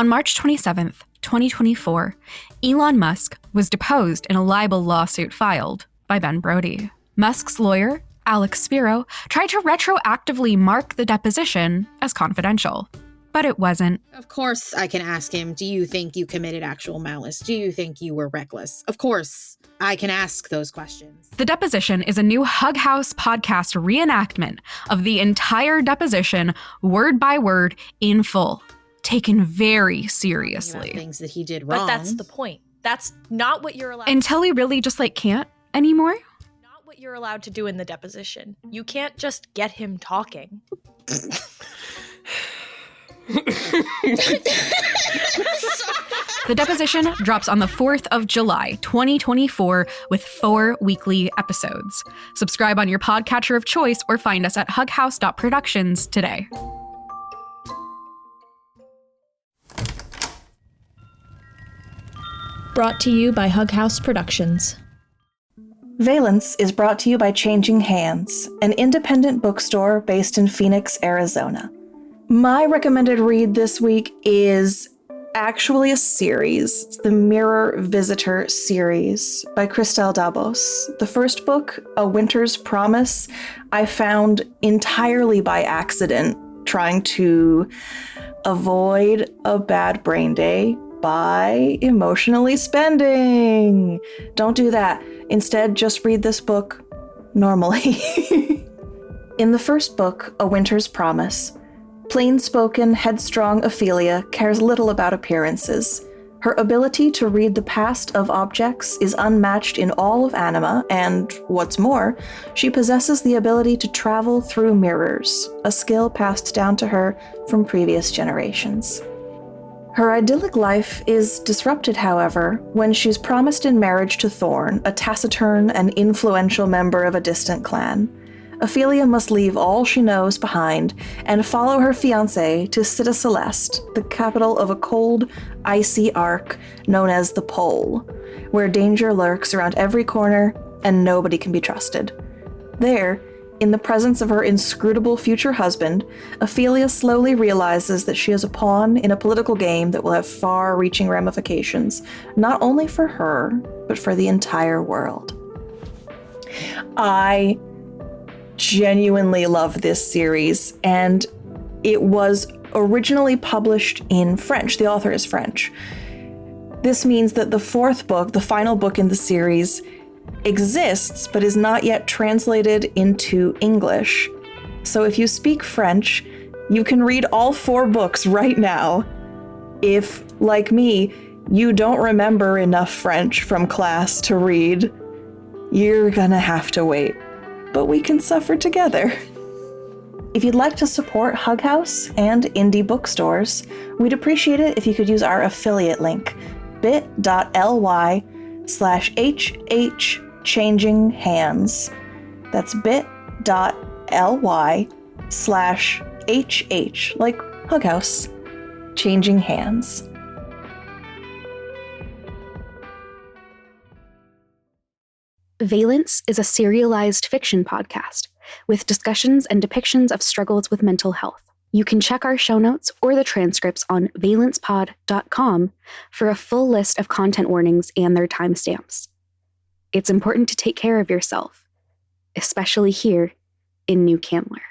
On March 27th, 2024, Elon Musk was deposed in a libel lawsuit filed by Ben Brody. Musk's lawyer, Alex Spiro, tried to retroactively mark the deposition as confidential, but it wasn't. Of course I can ask him, do you think you committed actual malice? Do you think you were reckless? Of course I can ask those questions. The deposition is a new Hug House podcast reenactment of the entire deposition, word by word, in full, taken very seriously. Things that he did wrong. But that's the point. That's not what you're allowed Until he really just can't anymore? Not what you're allowed to do in the deposition. You can't just get him talking. The deposition drops on the 4th of July, 2024, with 4 weekly episodes. Subscribe on your podcatcher of choice or find us at hughouse.productions today. Brought to you by Hug House Productions. Valence is brought to you by Changing Hands, an independent bookstore based in Phoenix, Arizona. My recommended read this week is actually a series. It's the Mirror Visitor series by Christelle Dabos. The first book, A Winter's Promise, I found entirely by accident, trying to avoid a bad brain day by emotionally spending. Don't do that. Instead, just read this book normally. In the first book, A Winter's Promise, plain-spoken, headstrong Ophelia cares little about appearances. Her ability to read the past of objects is unmatched in all of anima, and, what's more, she possesses the ability to travel through mirrors, a skill passed down to her from previous generations. Her idyllic life is disrupted, however, when she's promised in marriage to Thorn, a taciturn and influential member of a distant clan. Ophelia must leave all she knows behind and follow her fiancé to Città Celeste, the capital of a cold, icy arc known as the Pole, where danger lurks around every corner and nobody can be trusted. There, in the presence of her inscrutable future husband, Ophelia slowly realizes that she is a pawn in a political game that will have far-reaching ramifications, not only for her, but for the entire world. I genuinely love this series, and it was originally published in French. The author is French. This means that the fourth book, the final book in the series, exists but is not yet translated into English. So if you speak French, you can read all 4 books right now. If, like me, you don't remember enough French from class to read, you're gonna have to wait. But we can suffer together. If you'd like to support Hug House and indie bookstores, we'd appreciate it if you could use our affiliate link, bit.ly/HHChangingHands. That's bit.ly/HH, like Hug House, Changing Hands. Valence is a serialized fiction podcast with discussions and depictions of struggles with mental health. You can check our show notes or the transcripts on valencepod.com for a full list of content warnings and their timestamps. It's important to take care of yourself, especially here in New Candler.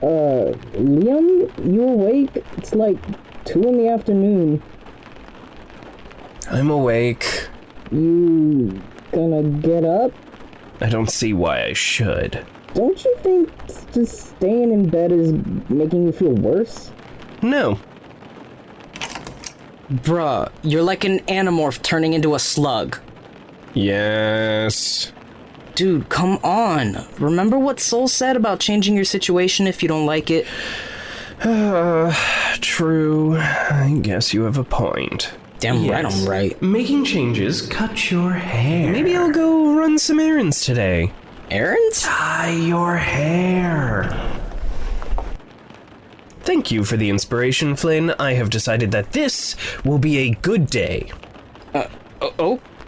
Liam? You awake? It's like 2 in the afternoon. I'm awake. You gonna get up? I don't see why I should. Don't you think just staying in bed is making you feel worse? No. Bruh, you're like an animorph turning into a slug. Yes. Dude, come on. Remember what Soul said about changing your situation if you don't like it? True. I guess you have a point. Damn right I'm right. Making changes cut your hair. Maybe I'll go run some errands today. Errands? Tie your hair. Thank you for the inspiration, Flynn. I have decided that this will be a good day.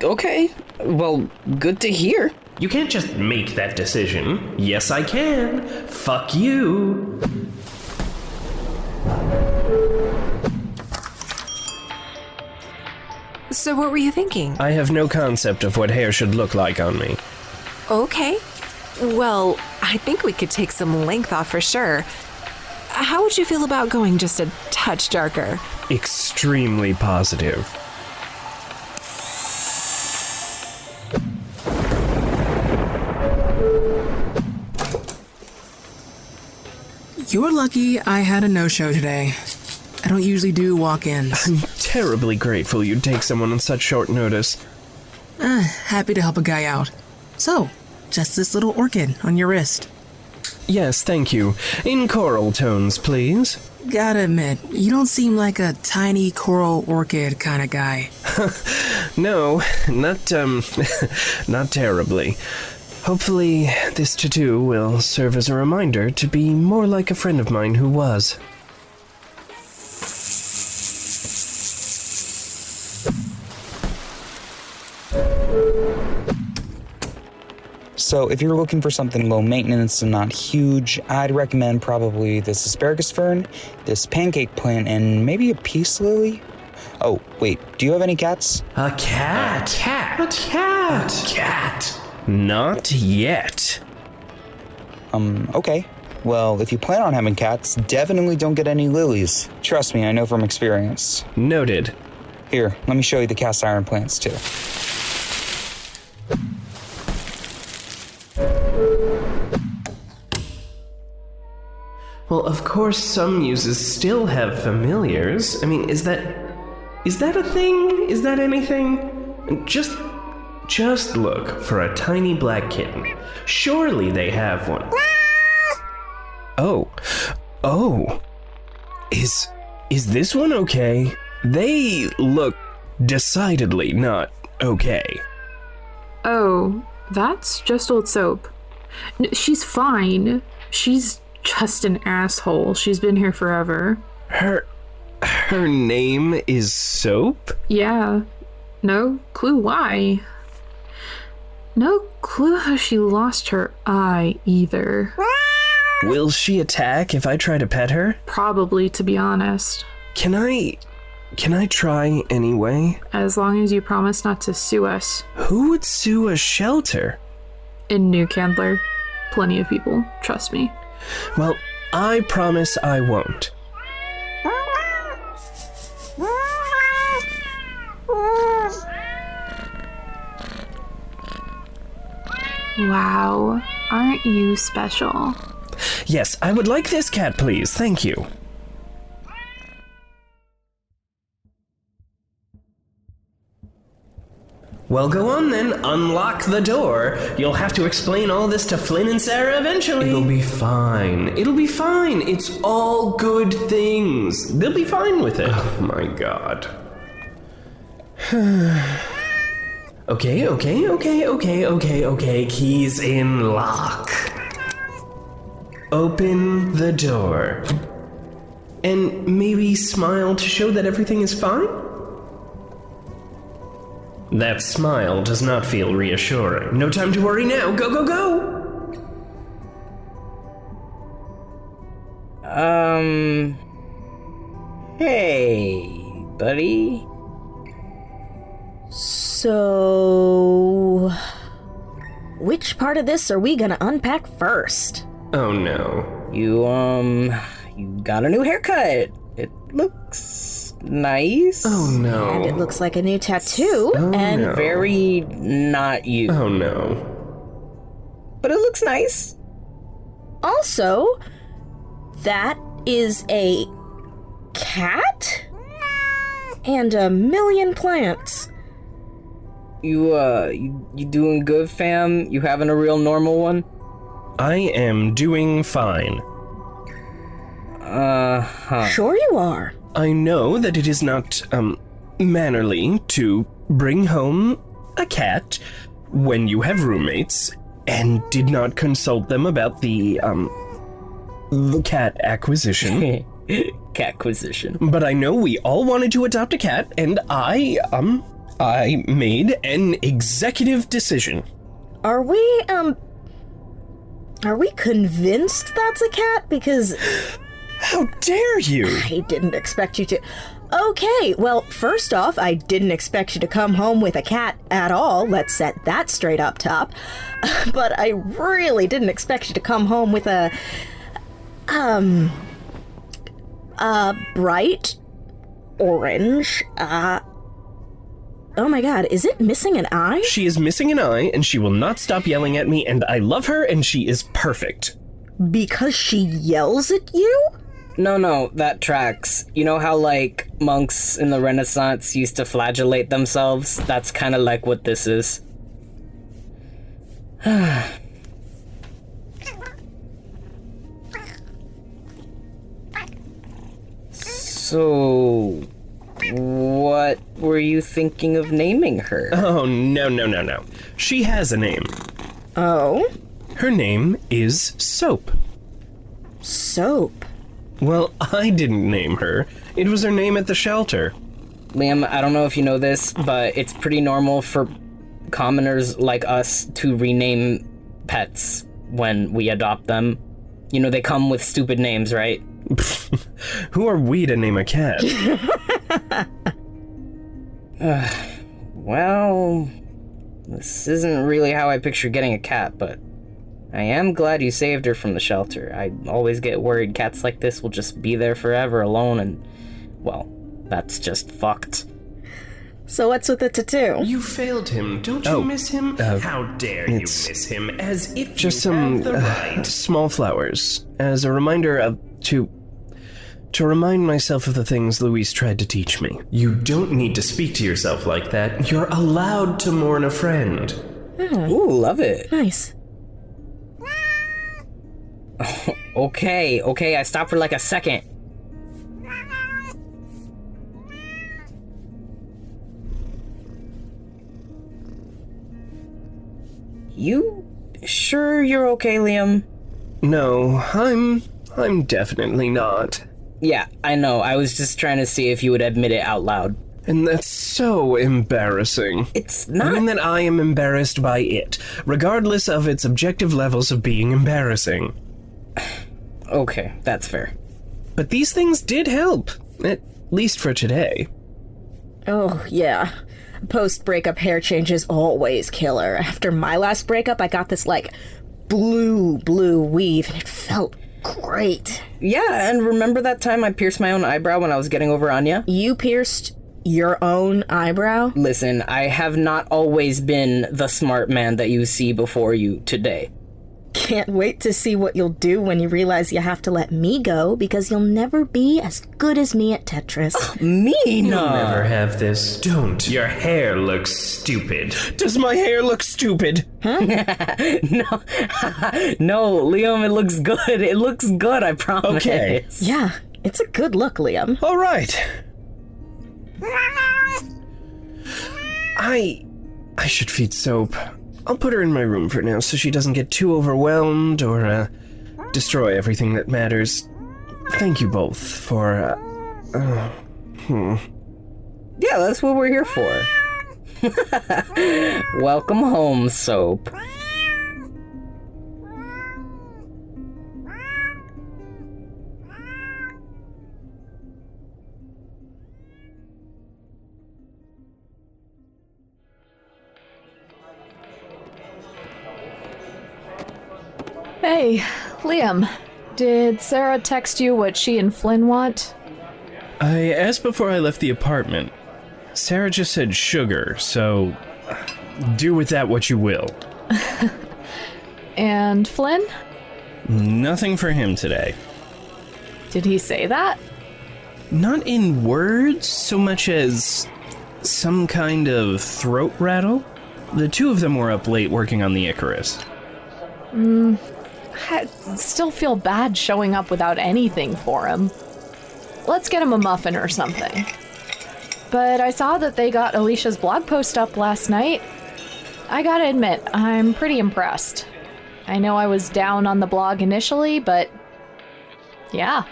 Okay. Well, good to hear. You can't just make that decision. Yes, I can. Fuck you. So what were you thinking? I have no concept of what hair should look like on me. Okay. Well, I think we could take some length off for sure. How would you feel about going just a touch darker? Extremely positive. You're lucky I had a no-show today. I don't usually do walk-ins. I'm terribly grateful you'd take someone on such short notice. Happy to help a guy out. So, just this little orchid on your wrist. Yes, thank you. In coral tones, please. Gotta admit, you don't seem like a tiny coral orchid kind of guy. No, not terribly. Hopefully, this tattoo will serve as a reminder to be more like a friend of mine who was. So if you're looking for something low maintenance and not huge, I'd recommend probably this asparagus fern, this pancake plant, and maybe a peace lily. Oh, wait, do you have any cats? A cat? A cat. Not yet. Okay. Well, if you plan on having cats, definitely don't get any lilies. Trust me, I know from experience. Noted. Here, let me show you the cast iron plants too. Well, of course some muses still have familiars. I mean, is that a thing? Is that anything? Just look for a tiny black kitten. Surely they have one. Oh. Is this one okay? They look decidedly not okay. Oh, that's just old Soap. She's fine. She's just an asshole. She's been here forever. Her name is Soap? Yeah. No clue why. No clue how she lost her eye either. Will she attack if I try to pet her? Probably, to be honest. Can I try anyway? As long as you promise not to sue us. Who would sue a shelter? In New Candler. Plenty of people, trust me. Well, I promise I won't. Wow, aren't you special? Yes, I would like this cat, please. Thank you. Well, go on then. Unlock the door. You'll have to explain all this to Flynn and Sarah eventually. It'll be fine. It's all good things. They'll be fine with it. Oh my god. Okay. Keys in lock. Open the door. And maybe smile to show that everything is fine? That smile does not feel reassuring. No time to worry now. Go! Hey, buddy. So, which part of this are we gonna unpack first? Oh no. You got a new haircut. It looks nice. Oh no. And it looks like a new tattoo. And no. very not you. Oh no. But it looks nice. Also, that is a cat? And a million plants. You doing good, fam? You having a real normal one? I am doing fine. Sure you are. I know that it is not, mannerly to bring home a cat when you have roommates and did not consult them about the cat acquisition. Catquisition. But I know we all wanted to adopt a cat, and I made an executive decision. Are we convinced that's a cat? Because... How dare you? I didn't expect you to... Okay, well, first off, I didn't expect you to come home with a cat at all. Let's set that straight up top. But I really didn't expect you to come home with a bright orange, oh my god, is it missing an eye? She is missing an eye, and she will not stop yelling at me, and I love her, and she is perfect. Because she yells at you? No, that tracks. You know how, like, monks in the Renaissance used to flagellate themselves? That's kind of like what this is. So, what were you thinking of naming her? Oh, no. She has a name. Oh? Her name is Soap. Soap? Well, I didn't name her. It was her name at the shelter. Liam, I don't know if you know this, but it's pretty normal for commoners like us to rename pets when we adopt them. You know, they come with stupid names, right? Who are we to name a cat? Well, this isn't really how I picture getting a cat, but I am glad you saved her from the shelter. I always get worried cats like this will just be there forever alone, and, well, that's just fucked. So what's with the tattoo? You failed him. Don't you miss him? How dare you miss him? As if just you have the right. Small flowers, as a reminder of to remind myself of the things Louise tried to teach me. You don't need to speak to yourself like that. You're allowed to mourn a friend. Ooh, love it. Nice. Okay, I stopped for like a second. You sure you're okay, Liam? No, I'm definitely not. Yeah, I know. I was just trying to see if you would admit it out loud. And that's so embarrassing. It's not... I mean that I am embarrassed by it, regardless of its objective levels of being embarrassing. Okay, that's fair. But these things did help, at least for today. Oh, yeah. Post-breakup hair changes always killer. After my last breakup, I got this, like, blue weave, and it felt great. Yeah, and remember that time I pierced my own eyebrow when I was getting over Anya? You pierced your own eyebrow? Listen, I have not always been the smart man that you see before you today. Can't wait to see what you'll do when you realize you have to let me go, because you'll never be as good as me at Tetris. Me? You'll never have this. Don't. Your hair looks stupid. Does my hair look stupid? Huh? No, Liam, it looks good. It looks good, I promise. Okay. Yeah, it's a good look, Liam. All right. I should feed Soap. I'll put her in my room for now so she doesn't get too overwhelmed or destroy everything that matters. Thank you both for Yeah, that's what we're here for. Welcome home, Soap. Hey, Liam, did Sarah text you what she and Flynn want? I asked before I left the apartment. Sarah just said sugar, so do with that what you will. And Flynn? Nothing for him today. Did he say that? Not in words so much as some kind of throat rattle. The two of them were up late working on the Icarus. I still feel bad showing up without anything for him. Let's get him a muffin or something. But I saw that they got Alicia's blog post up last night. I gotta admit, I'm pretty impressed. I know I was down on the blog initially, but yeah.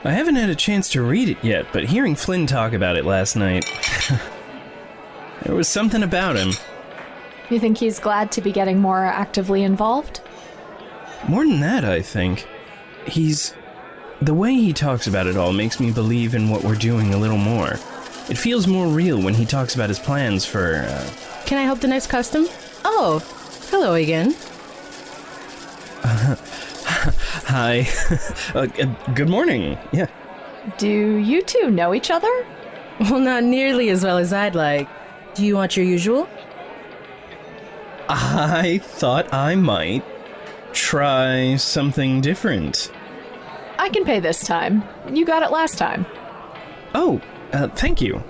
I haven't had a chance to read it yet, but hearing Flynn talk about it last night, there was something about him. You think he's glad to be getting more actively involved? More than that, I think. The way he talks about it all makes me believe in what we're doing a little more. It feels more real when he talks about his plans for, Can I help the next custom? Oh, hello again. Hi. Good morning. Yeah. Do you two know each other? Well, not nearly as well as I'd like. Do you want your usual? I thought I might try something different. I can pay this time. You got it last time. Oh, thank you.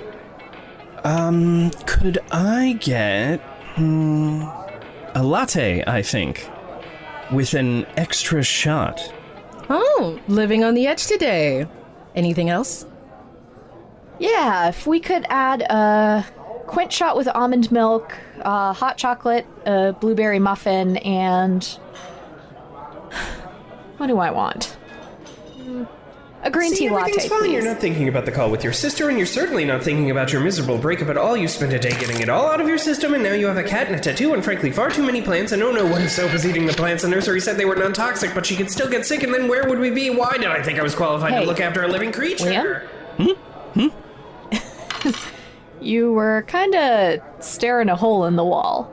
Could I get a latte, I think, with an extra shot? Oh, living on the edge today. Anything else? Yeah, if we could add a quint shot with almond milk, hot chocolate, a blueberry muffin, and what do I want? A green tea latte, everything's fine. please. You're not thinking about the call with your sister, and you're certainly not thinking about your miserable breakup at all. You spent a day getting it all out of your system, and now you have a cat and a tattoo, and frankly, far too many plants, and oh no, what if soap is eating the plants? The nursery said they were non-toxic, but she could still get sick, and then where would we be? Why did I think I was qualified to look after a living creature? Liam? You were kinda staring a hole in the wall.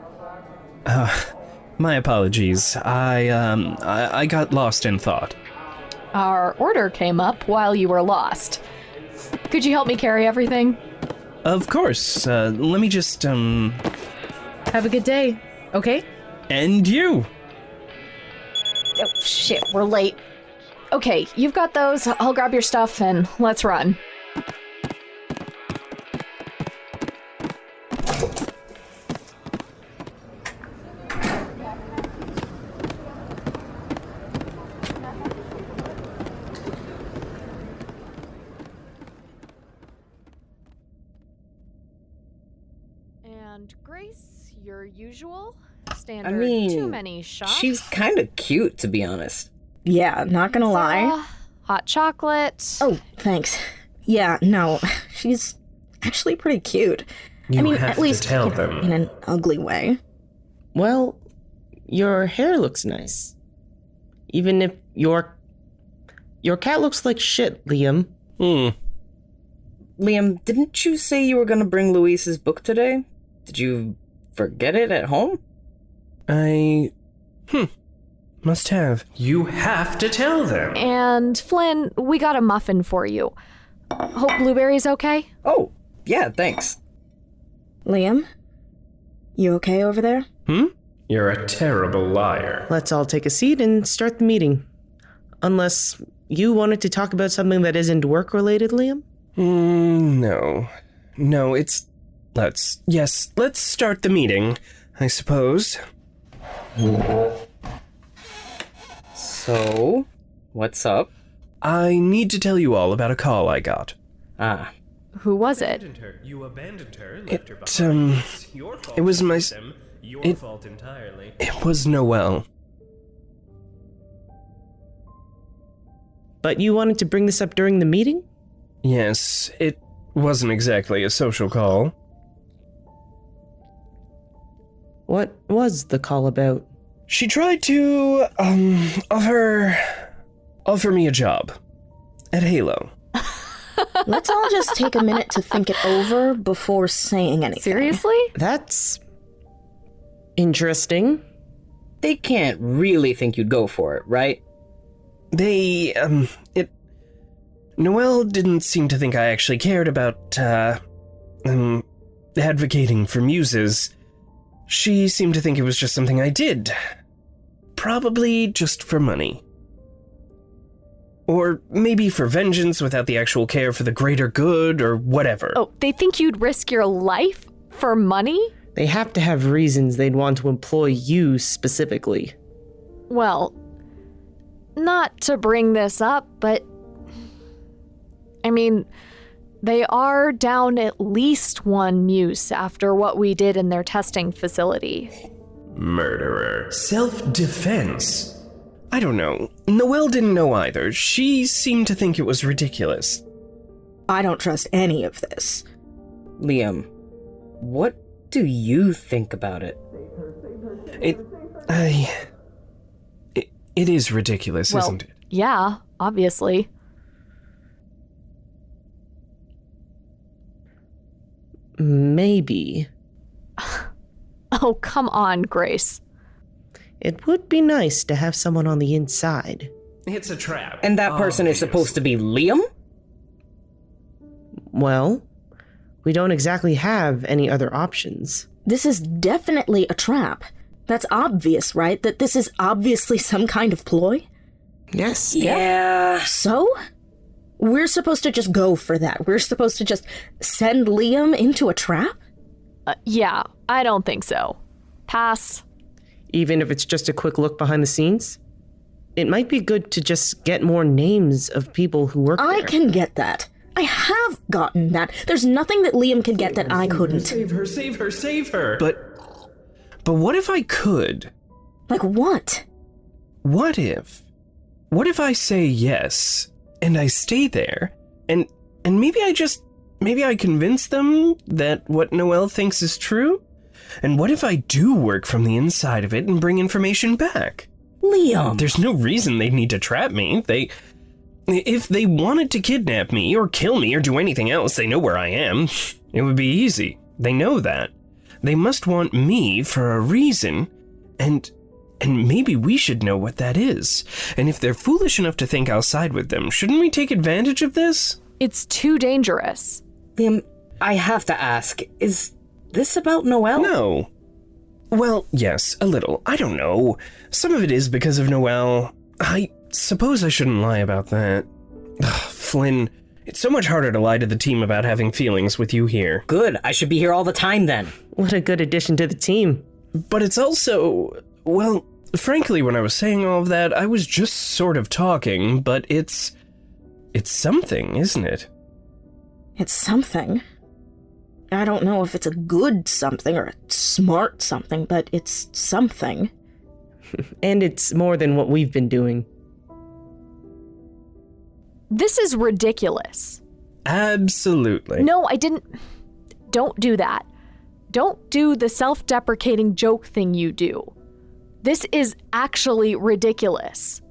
My apologies. I got lost in thought. Our order came up while you were lost. Could you help me carry everything? Of course. Let me just, Have a good day, okay? And you. Oh, shit, we're late. Okay, you've got those. I'll grab your stuff and let's run. And Grace, your usual standard. I mean, too many shots. She's kind of cute, to be honest. Yeah, not gonna lie. Hot chocolate. Oh, thanks. Yeah, no, she's actually pretty cute. You I mean, have at least to tell them. in an ugly way. Well, your hair looks nice. Even if your cat looks like shit, Liam. Liam, didn't you say you were gonna bring Luis's book today? Did you forget it at home? Must have. You have to tell them. And Flynn, we got a muffin for you. Hope Blueberry's okay? Oh, yeah, thanks. Liam? You okay over there? You're a terrible liar. Let's all take a seat and start the meeting. Unless you wanted to talk about something that isn't work-related, Liam? No. No, let's start the meeting, I suppose. So, what's up? I need to tell you all about a call I got. Who was it? You abandoned her, left her behind. Your fault. It was my... Your fault entirely. It was Noelle. But you wanted to bring this up during the meeting? Yes, it wasn't exactly a social call. What was the call about? She tried to, offer me a job. At Halo. Let's all just take a minute to think it over before saying anything. Seriously? That's... interesting. they can't really think you'd go for it, right? Noelle didn't seem to think I actually cared about, advocating for muses. She seemed to think it was just something I did. Probably just for money. Or maybe for vengeance without the actual care for the greater good, or whatever. Oh, they think you'd risk your life for money? They have to have reasons they'd want to employ you specifically. Well, not to bring this up, but I mean, they are down at least one muse after what we did in their testing facility. Murderer. Self-defense. I don't know. Noelle didn't know either. She seemed to think it was ridiculous. I don't trust any of this. Liam, what do you think about it? It is ridiculous, Well, isn't it? Yeah, obviously. Maybe. Oh, come on, Grace. It would be nice to have someone on the inside. It's a trap. And that person is supposed to be Liam? Well, we don't exactly have any other options. This is definitely a trap. That's obvious, right? That this is obviously some kind of ploy? Yes. Yeah. So? We're supposed to just go for that. We're supposed to just send Liam into a trap? Yeah, I don't think so. Pass. Even if it's just a quick look behind the scenes? It might be good to just get more names of people who work there. I can get that. I have gotten that. There's nothing that Liam can get that I couldn't. Save her, save her, save her! But what if I could? Like what? What if I say yes, and I stay there, and maybe I convince them that what Noelle thinks is true? And what if I do work from the inside of it and bring information back? Liam! There's no reason they'd need to trap me. If they wanted to kidnap me or kill me or do anything else, they know where I am. It would be easy. They know that. They must want me for a reason, and maybe we should know what that is. And if they're foolish enough to think I'll side with them, shouldn't we take advantage of this? It's too dangerous. Liam, I have to ask, is this about Noelle? No. Well, yes, a little. I don't know. Some of it is because of Noelle. I suppose I shouldn't lie about that. Ugh, Flynn, it's so much harder to lie to the team about having feelings with you here. Good, I should be here all the time then. What a good addition to the team. But it's also, well, frankly, when I was saying all of that, I was just sort of talking, but it's something, isn't it? It's something. I don't know if it's a good something or a smart something, but it's something. And it's more than what we've been doing. This is ridiculous. Absolutely. No, I didn't. Don't do that. Don't do the self-deprecating joke thing you do. This is actually ridiculous.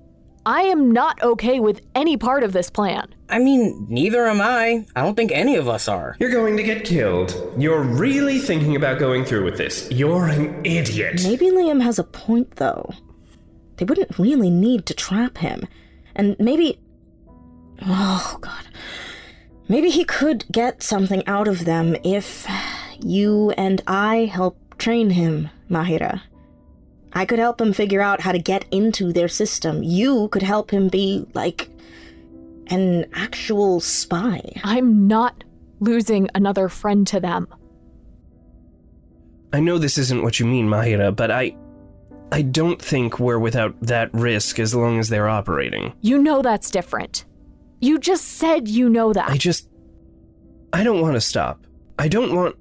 I am not okay with any part of this plan. I mean, neither am I. I don't think any of us are. You're going to get killed. You're really thinking about going through with this. You're an idiot. Maybe Liam has a point, though. They wouldn't really need to trap him. And maybe... Oh, God. Maybe he could get something out of them if you and I help train him, Mahira. I could help him figure out how to get into their system. You could help him be, like, an actual spy. I'm not losing another friend to them. I know this isn't what you mean, Mahira, but I don't think we're without that risk as long as they're operating. You know that's different. You just said you know that. I don't want to stop. I don't want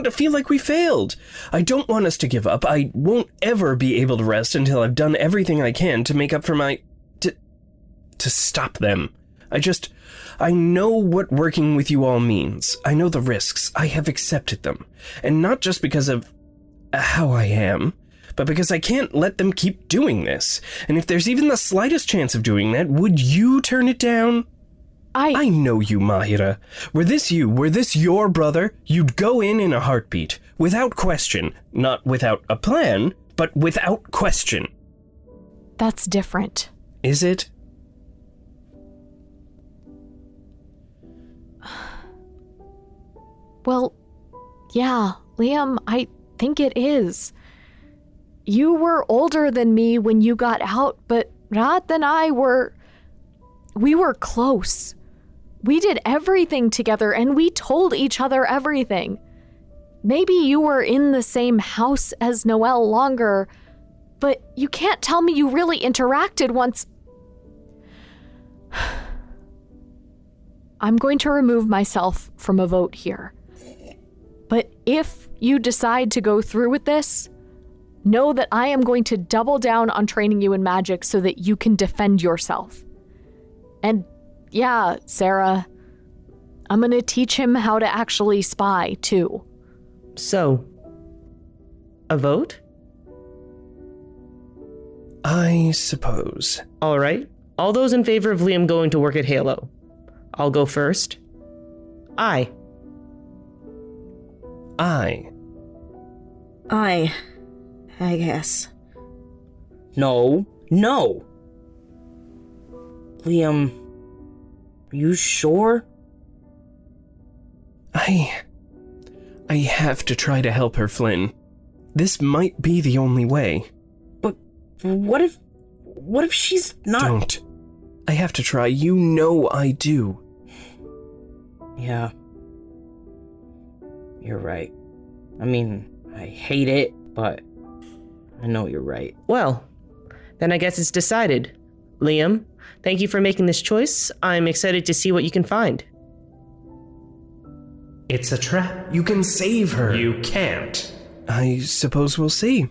to feel like we failed. I don't want us to give up. I won't ever be able to rest until I've done everything I can to make up for to stop them. I know what working with you all means. I know the risks. I have accepted them. And not just because of how I am, but because I can't let them keep doing this. And if there's even the slightest chance of doing that, would you turn it down? I know you, Mahira. Were this your brother, you'd go in a heartbeat, without question, not without a plan, but without question. That's different. Is it? Well, yeah, Liam, I think it is. You were older than me when you got out, but Rat and I we were close. We did everything together and we told each other everything. Maybe you were in the same house as Noelle longer, but you can't tell me you really interacted once. I'm going to remove myself from a vote here. But if you decide to go through with this, know that I am going to double down on training you in magic so that you can defend yourself. And yeah, Sarah, I'm going to teach him how to actually spy, too. So, a vote? I suppose. All right. All those in favor of Liam going to work at Halo. I'll go first. Aye. I guess. No. Liam, are you sure? I have to try to help her, Flynn. This might be the only way. But what if she's not... Don't. I have to try. You know I do. Yeah. You're right. I mean, I hate it, but I know you're right. Well, then I guess it's decided. Liam, thank you for making this choice. I'm excited to see what you can find. It's a trap. You can save her. You can't. I suppose we'll see.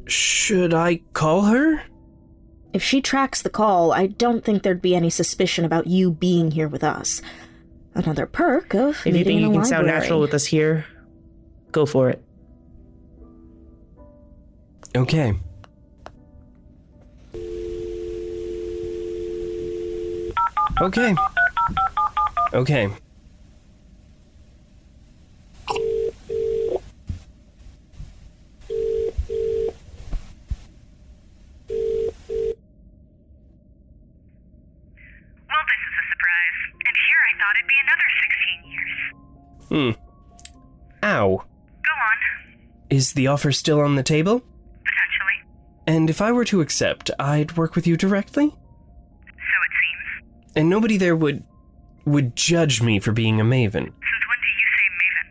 Should I call her? If she tracks the call, I don't think there'd be any suspicion about you being here with us. Another perk of If you think you can sound library. natural with us here, go for it. Okay. Okay. Ow. Go on. Is the offer still on the table? Potentially. And if I were to accept, I'd work with you directly? So it seems. And nobody there would judge me for being a maven. Since when do you say maven?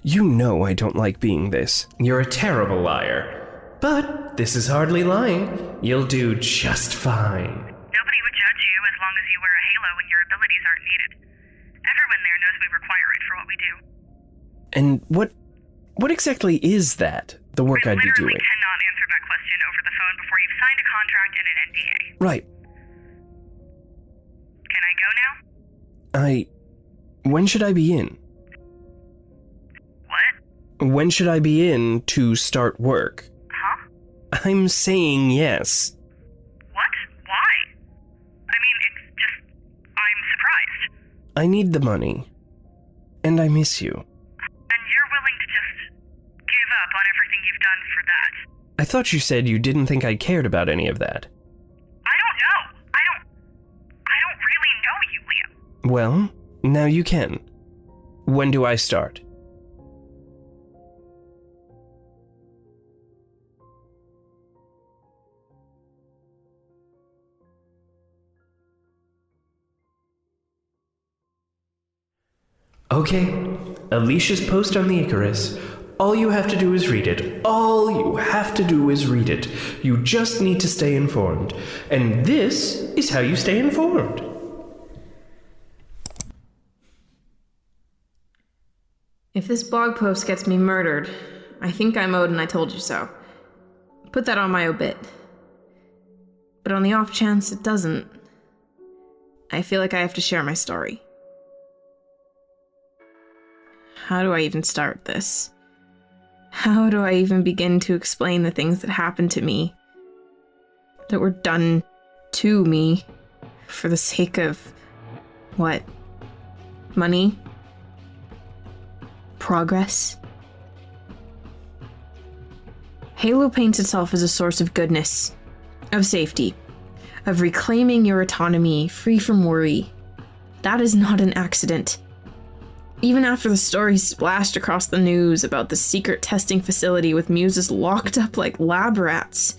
You know I don't like being this. You're a terrible liar. But this is hardly lying. You'll do just fine. Nobody would judge you as long as you wear a halo and your abilities aren't needed. Everyone there knows we require it for what we do. And what exactly is that, the work I'd be doing? I literally cannot answer that question over the phone before you've signed a contract and an NDA. Right. Can I go now? When should I be in? What? When should I be in to start work? Huh? I'm saying yes. What? Why? I mean, it's just... I'm surprised. I need the money. And I miss you. And you're willing to just give up on everything you've done for that? I thought you said you didn't think I cared about any of that. I don't know. I don't really know you, Liam. Well, now you can. When do I start? Okay, Alicia's post on the Icarus. All you have to do is read it. All you have to do is read it. You just need to stay informed. And this is how you stay informed. If this blog post gets me murdered, I think I'm owed and I told you so. Put that on my obit. But on the off chance it doesn't, I feel like I have to share my story. How do I even start this? How do I even begin to explain the things that happened to me? That were done to me for the sake of... what? Money? Progress? Halo paints itself as a source of goodness, of safety, of reclaiming your autonomy, free from worry. That is not an accident. Even after the story splashed across the news about the secret testing facility with muses locked up like lab rats,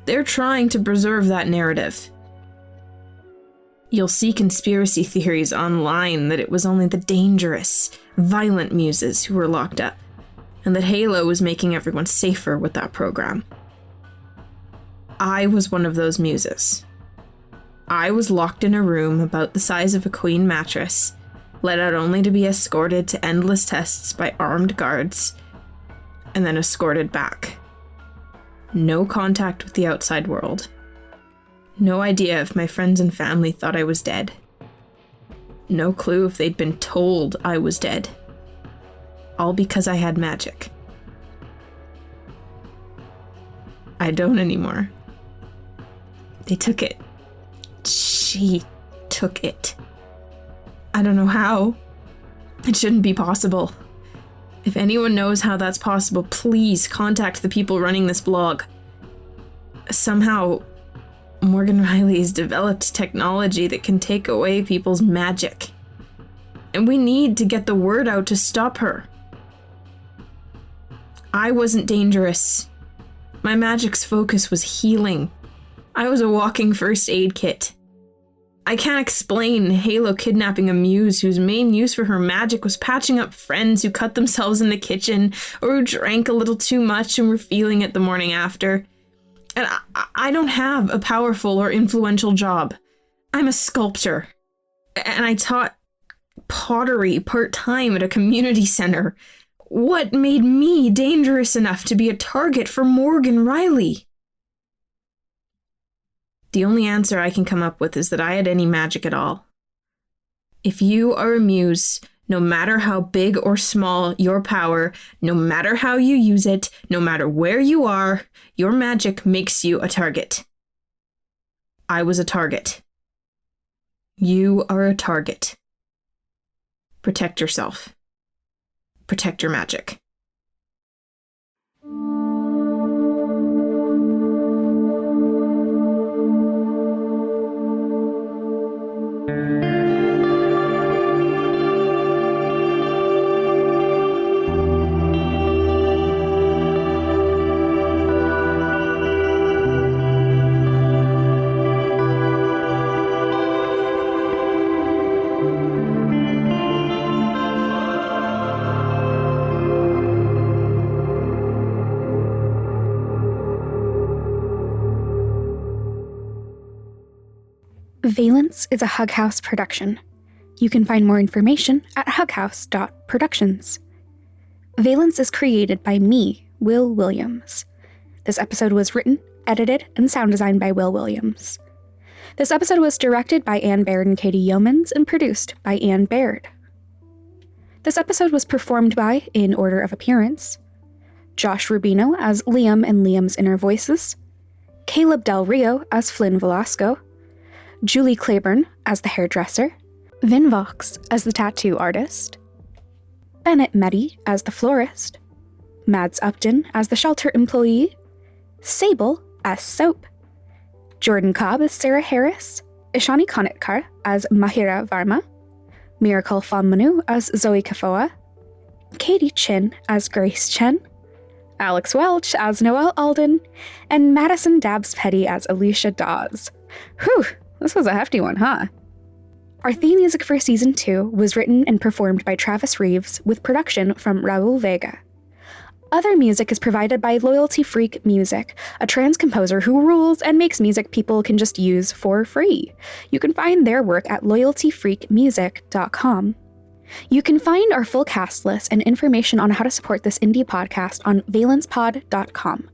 they're trying to preserve that narrative. You'll see conspiracy theories online that it was only the dangerous, violent muses who were locked up, and that Halo was making everyone safer with that program. I was one of those muses. I was locked in a room about the size of a queen mattress, let out only to be escorted to endless tests by armed guards, and then escorted back. No contact with the outside world. No idea if my friends and family thought I was dead. No clue if they'd been told I was dead. All because I had magic. I don't anymore. They took it. She took it. I don't know how. It shouldn't be possible. If anyone knows how that's possible, please contact the people running this blog. Somehow, Morgan Riley's developed technology that can take away people's magic. And we need to get the word out to stop her. I wasn't dangerous. My magic's focus was healing. I was a walking first aid kit. I can't explain Halo kidnapping a muse whose main use for her magic was patching up friends who cut themselves in the kitchen or who drank a little too much and were feeling it the morning after. And I don't have a powerful or influential job. I'm a sculptor. And I taught pottery part-time at a community center. What made me dangerous enough to be a target for Morgan Riley? The only answer I can come up with is that I had any magic at all. If you are a muse, no matter how big or small your power, no matter how you use it, no matter where you are, your magic makes you a target. I was a target. You are a target. Protect yourself. Protect your magic. Valence is a Hug House production. You can find more information at hughouse.productions. Valence is created by me, Wil Williams. This episode was written, edited, and sound designed by Wil Williams. This episode was directed by Anne Baird and Katie Yeomans and produced by Anne Baird. This episode was performed by, in order of appearance, Josh Rubino as Liam and Liam's inner voices, Caleb Del Rio as Flynn Velasco, Julie Cleburn as the hairdresser, Vin Vox as the tattoo artist, Bennett Medi as the florist, Mads Upton as the shelter employee, Sable as Soap, Jordan Cobb as Sarah Harris, Ishani Konetkar as Mahira Varma, Miracle Fonmanu as Zoe Kafoa, Katie Chin as Grace Chen, Alex Welch as Noelle Alden, and Madison Dabbs Petty as Alicia Dawes. Whew! This was a hefty one, huh? Our theme music for Season 2 was written and performed by Travis Reeves with production from Raul Vega. Other music is provided by Loyalty Freak Music, a trans composer who rules and makes music people can just use for free. You can find their work at loyaltyfreakmusic.com. You can find our full cast list and information on how to support this indie podcast on valencepod.com.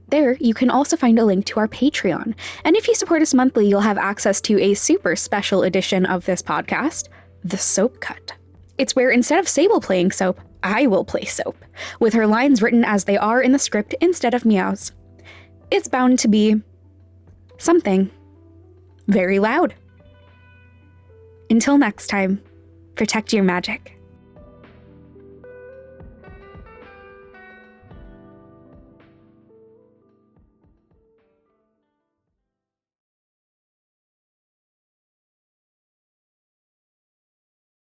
There, you can also find a link to our Patreon, and if you support us monthly, you'll have access to a super special edition of this podcast, The Soap Cut. It's where instead of Sable playing Soap, I will play Soap, with her lines written as they are in the script instead of meows. It's bound to be something very loud. Until next time, protect your magic.